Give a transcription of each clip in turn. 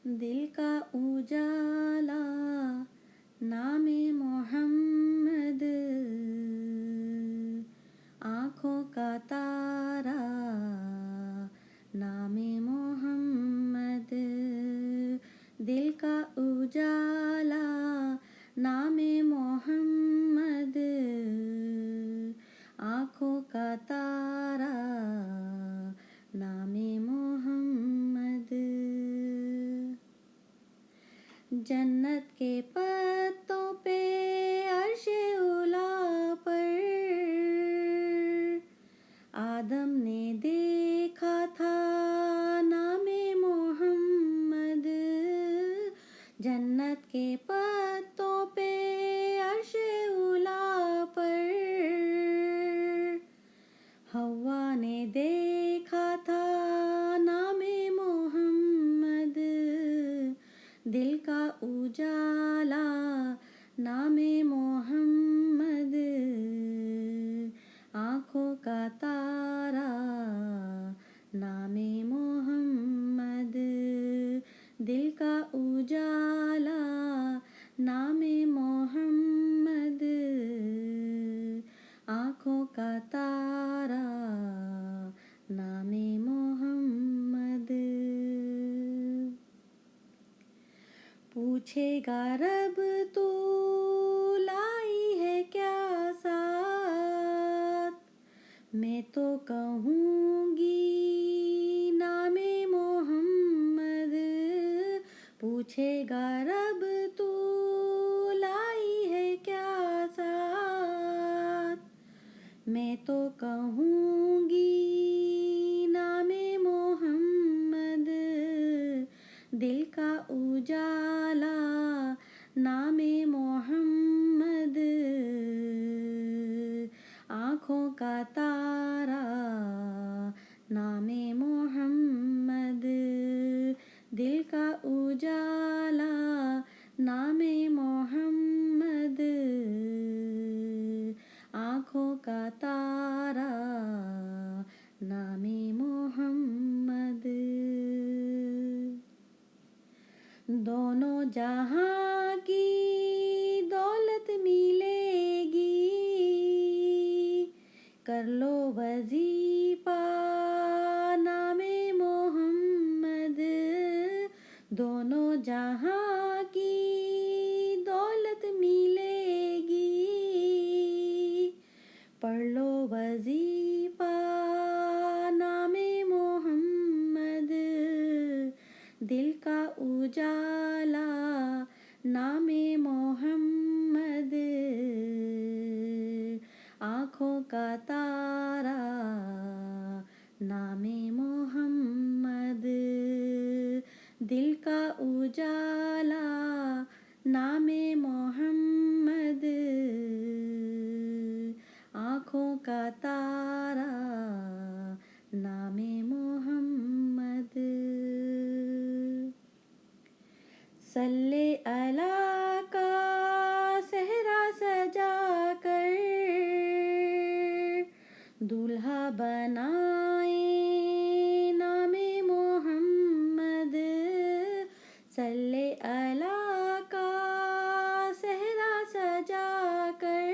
دل کا اجالا نام محمد، آنکھوں کا تارا نام محمد، دل کا اجالا نام محمد، آنکھوں کا تارا نام محمد، جنت کے پتوں پہ عرش اولی پر آدم نے دیکھا تھا نام محمد، جنت کے پتوں پہ عرش اولی پر حوا نے دیکھا تھا نام محمد، دل کا اجالا نام محمد، آنکھوں کا تارا نام محمد، دل کا اجالا نام محمد، آنکھوں کا تارا نام محمد، پوچھے گا رب تو لائی ہے کیا ساتھ، میں تو کہوں گی نام محمد، پوچھے گا رب تو لائی ہے کیا ساتھ، میں تو کہوں گی نام محمد، دل کا اجالا نام محمد، آنکھوں کا تارا نام محمد، دل کا اجالا نام محمد، آنکھوں کا تارا نام محمد، دونوں جہاں کی دولت ملے گی، کر لو وظیفہ نام محمد، دونوں جہاں کی دولت ملے گی، پڑھ لو وظیفہ نام محمد، دل کا اجالا نام محمد، آنکھوں کا تارا نام محمد، دل کا اجالا نام محمد، آنکھوں کا تارا نام محمد، صلی علی کا صحرا سجا کر دولہا بنائے نام محمد، صلی علی کا صحرا سجا کر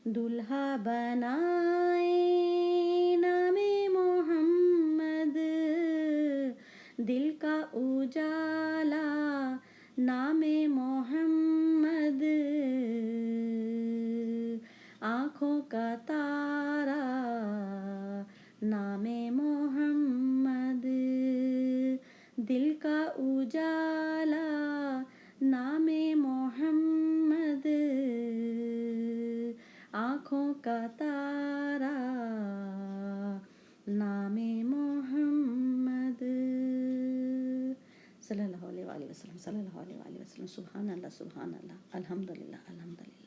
دولہا بنائے نام محمد، دل کا اجالا نام محمد، آنکھوں کا تارا نام محمد، دل کا اجالا نام محمد، آنکھوں کا تارا نام محمد، صلی اللہ علیہ وآلہ وسلم، صلی اللہ علیہ وآلہ وسلم، سبحان اللہ، سبحان اللہ، الحمدللہ، الحمدللہ۔